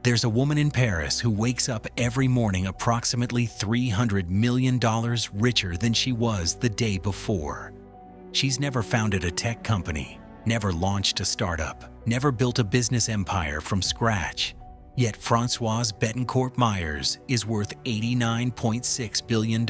There's a woman in Paris who wakes up every morning approximately $300 million richer than she was the day before. She's never founded a tech company, never launched a startup, never built a business empire from scratch. Yet Françoise Bettencourt Meyers is worth $89.6 billion,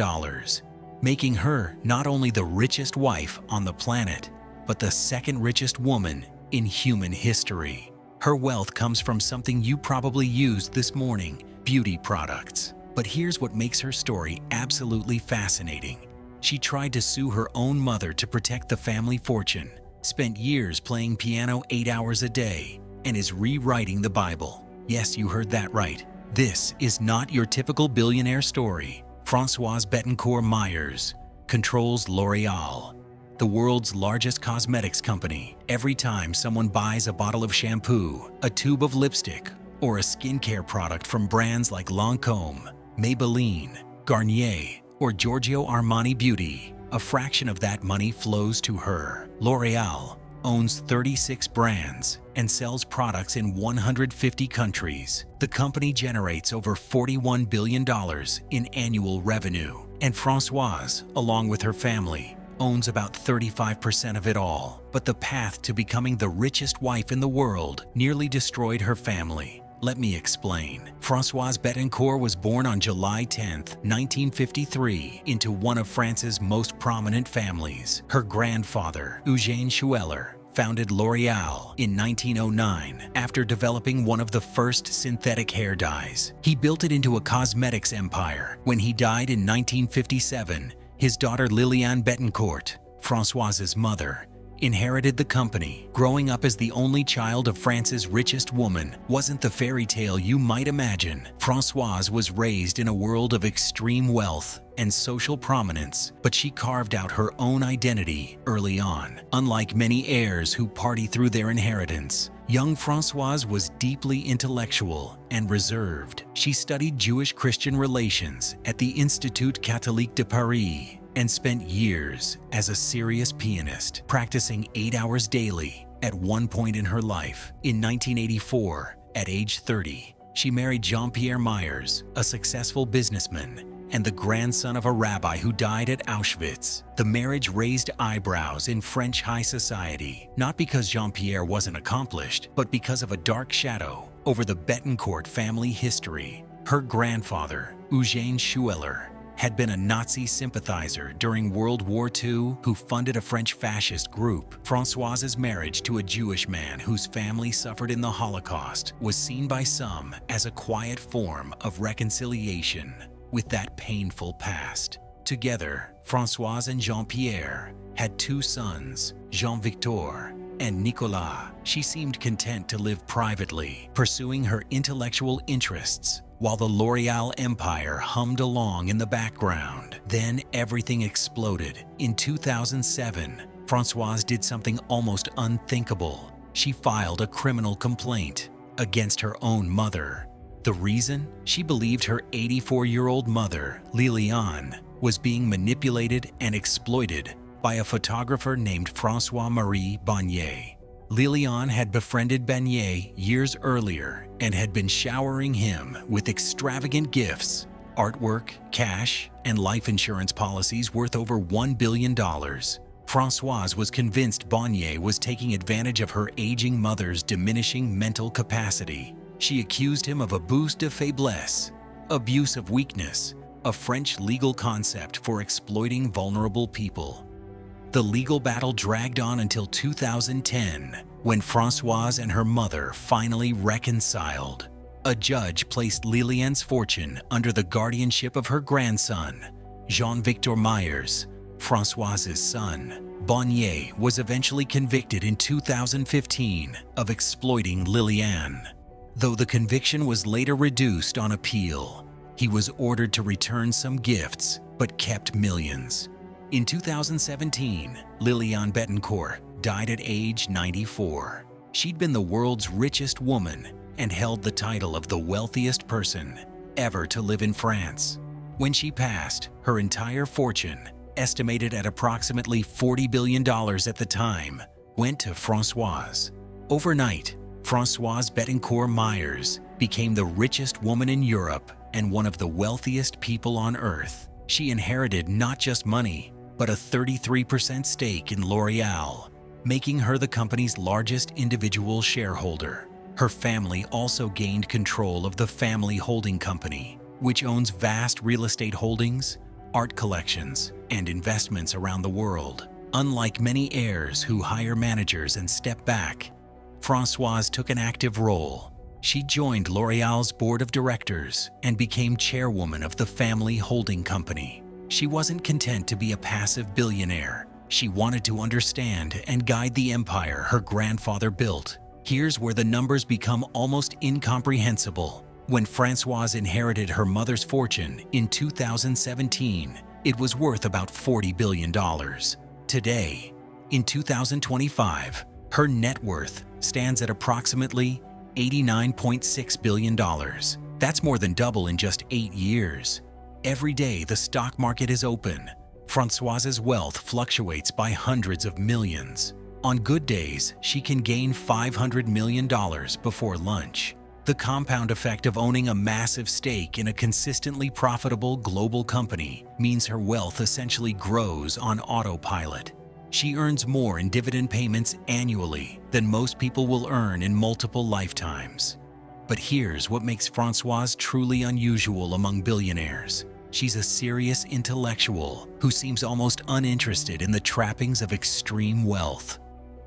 making her not only the richest wife on the planet, but the second richest woman in human history. Her wealth comes from something you probably used this morning: beauty products. But here's what makes her story absolutely fascinating. She tried to sue her own mother to protect the family fortune, spent years playing piano 8 hours a day, and is rewriting the Bible. Yes, you heard that right. This is not your typical billionaire story. Françoise Bettencourt Meyers controls LOreal, the world's largest cosmetics company. Every time someone buys a bottle of shampoo, a tube of lipstick, or a skincare product from brands like Lancôme, Maybelline, Garnier, or Giorgio Armani Beauty, a fraction of that money flows to her. L'Oreal owns 36 brands and sells products in 150 countries. The company generates over $41 billion in annual revenue, and Françoise, along with her family, owns about 35% of it all. But the path to becoming the richest wife in the world nearly destroyed her family. Let me explain. Françoise Bettencourt was born on July 10, 1953, into one of France's most prominent families. Her grandfather, Eugène Schueller, founded L'Oreal in 1909 after developing one of the first synthetic hair dyes. He built it into a cosmetics empire. When he died in 1957, his daughter Liliane Bettencourt, Françoise's mother, inherited the company. Growing up as the only child of France's richest woman wasn't the fairy tale you might imagine. Françoise was raised in a world of extreme wealth and social prominence, but she carved out her own identity early on. Unlike many heirs who party through their inheritance, young Françoise was deeply intellectual and reserved. She studied Jewish-Christian relations at the Institut Catholique de Paris and spent years as a serious pianist, practicing 8 hours daily. At one point in her life, in 1984, at age 30, she married Jean-Pierre Meyers, a successful businessman and the grandson of a rabbi who died at Auschwitz. The marriage raised eyebrows in French high society, not because Jean-Pierre wasn't accomplished, but because of a dark shadow over the Bettencourt family history. Her grandfather, Eugène Schueller, had been a Nazi sympathizer during World War II who funded a French fascist group. Françoise's marriage to a Jewish man whose family suffered in the Holocaust was seen by some as a quiet form of reconciliation with that painful past. Together, Françoise and Jean-Pierre had 2 sons, Jean-Victor and Nicolas. She seemed content to live privately, pursuing her intellectual interests, while the L'Oreal empire hummed along in the background. Then everything exploded. In 2007, Françoise did something almost unthinkable. She filed a criminal complaint against her own mother. The reason? She believed her 84-year-old mother, Liliane, was being manipulated and exploited by a photographer named François-Marie Bonnier. Liliane had befriended Bonnier years earlier and had been showering him with extravagant gifts, artwork, cash, and life insurance policies worth over $1 billion. Françoise was convinced Bonnier was taking advantage of her aging mother's diminishing mental capacity. She accused him of abus de faiblesse, abuse of weakness, a French legal concept for exploiting vulnerable people. The legal battle dragged on until 2010, when Françoise and her mother finally reconciled. A judge placed Liliane's fortune under the guardianship of her grandson, Jean-Victor Meyers, Françoise's son. Bonnier was eventually convicted in 2015 of exploiting Liliane. Though the conviction was later reduced on appeal, he was ordered to return some gifts but kept millions. In 2017, Liliane Bettencourt died at age 94. She'd been the world's richest woman and held the title of the wealthiest person ever to live in France. When she passed, her entire fortune, estimated at approximately $40 billion at the time, went to Françoise. Overnight, Françoise Bettencourt Meyers became the richest woman in Europe and one of the wealthiest people on earth. She inherited not just money, but a 33% stake in LOreal, making her the company's largest individual shareholder. Her family also gained control of the family holding company, which owns vast real estate holdings, art collections, and investments around the world. Unlike many heirs who hire managers and step back, Françoise took an active role. She joined L'Oreal's board of directors and became chairwoman of the family holding company. She wasn't content to be a passive billionaire. She wanted to understand and guide the empire her grandfather built. Here's where the numbers become almost incomprehensible. When Françoise inherited her mother's fortune in 2017, it was worth about $40 billion. Today, in 2025, her net worth stands at approximately $89.6 billion. That's more than double in just 8 years. Every day the stock market is open, Françoise's wealth fluctuates by hundreds of millions. On good days, she can gain $500 million before lunch. The compound effect of owning a massive stake in a consistently profitable global company means her wealth essentially grows on autopilot. She earns more in dividend payments annually than most people will earn in multiple lifetimes. But here's what makes Françoise truly unusual among billionaires. She's a serious intellectual who seems almost uninterested in the trappings of extreme wealth.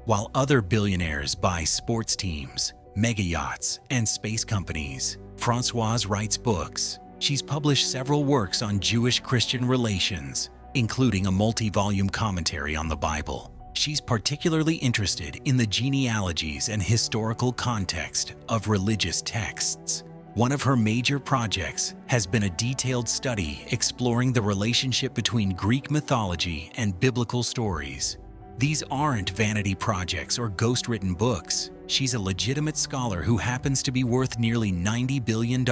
While other billionaires buy sports teams, mega yachts, and space companies, Françoise writes books. She's published several works on Jewish-Christian relations, including a multi-volume commentary on the Bible. She's particularly interested in the genealogies and historical context of religious texts. One of her major projects has been a detailed study exploring the relationship between Greek mythology and biblical stories. These aren't vanity projects or ghost-written books. She's a legitimate scholar who happens to be worth nearly $90 billion.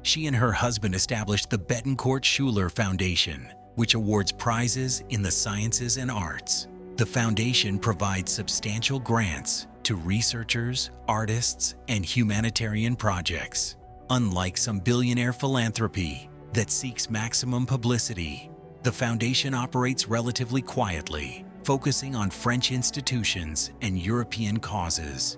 She and her husband established the Bettencourt Schuler Foundation, which awards prizes in the sciences and arts. The foundation provides substantial grants to researchers, artists, and humanitarian projects. Unlike some billionaire philanthropy that seeks maximum publicity, the foundation operates relatively quietly, focusing on French institutions and European causes.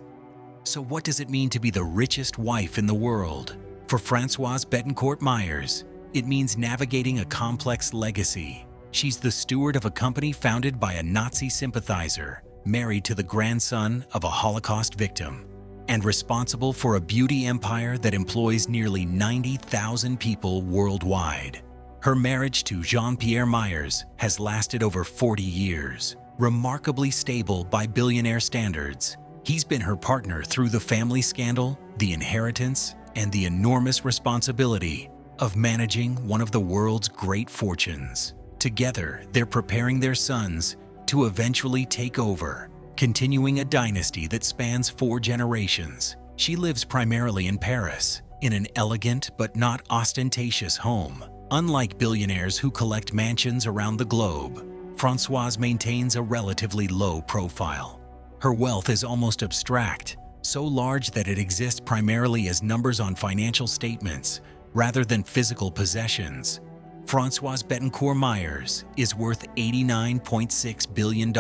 So what does it mean to be the richest wife in the world? For Françoise Bettencourt Meyers, it means navigating a complex legacy. She's the steward of a company founded by a Nazi sympathizer, married to the grandson of a Holocaust victim, and responsible for a beauty empire that employs nearly 90,000 people worldwide. Her marriage to Jean-Pierre Meyers has lasted over 40 years, remarkably stable by billionaire standards. He's been her partner through the family scandal, the inheritance, and the enormous responsibility of managing one of the world's great fortunes. Together, they're preparing their sons to eventually take over, continuing a dynasty that spans 4 generations. She lives primarily in Paris, in an elegant but not ostentatious home. Unlike billionaires who collect mansions around the globe, Françoise maintains a relatively low profile. Her wealth is almost abstract, so large that it exists primarily as numbers on financial statements rather than physical possessions. Françoise Bettencourt Meyers is worth $89.6 billion,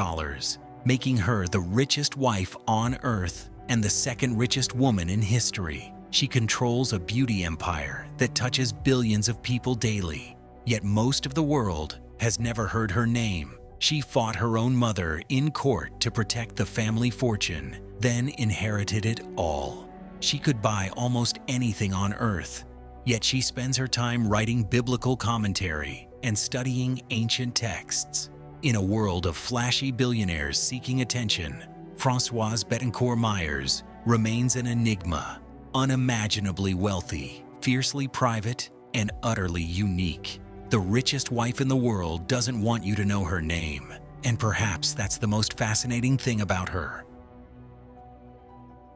making her the richest wife on Earth and the second richest woman in history. She controls a beauty empire that touches billions of people daily, yet most of the world has never heard her name. She fought her own mother in court to protect the family fortune, then inherited it all. She could buy almost anything on Earth, yet she spends her time writing biblical commentary and studying ancient texts. In a world of flashy billionaires seeking attention, Françoise Bettencourt Meyers remains an enigma, unimaginably wealthy, fiercely private, and utterly unique. The richest wife in the world doesn't want you to know her name, and perhaps that's the most fascinating thing about her.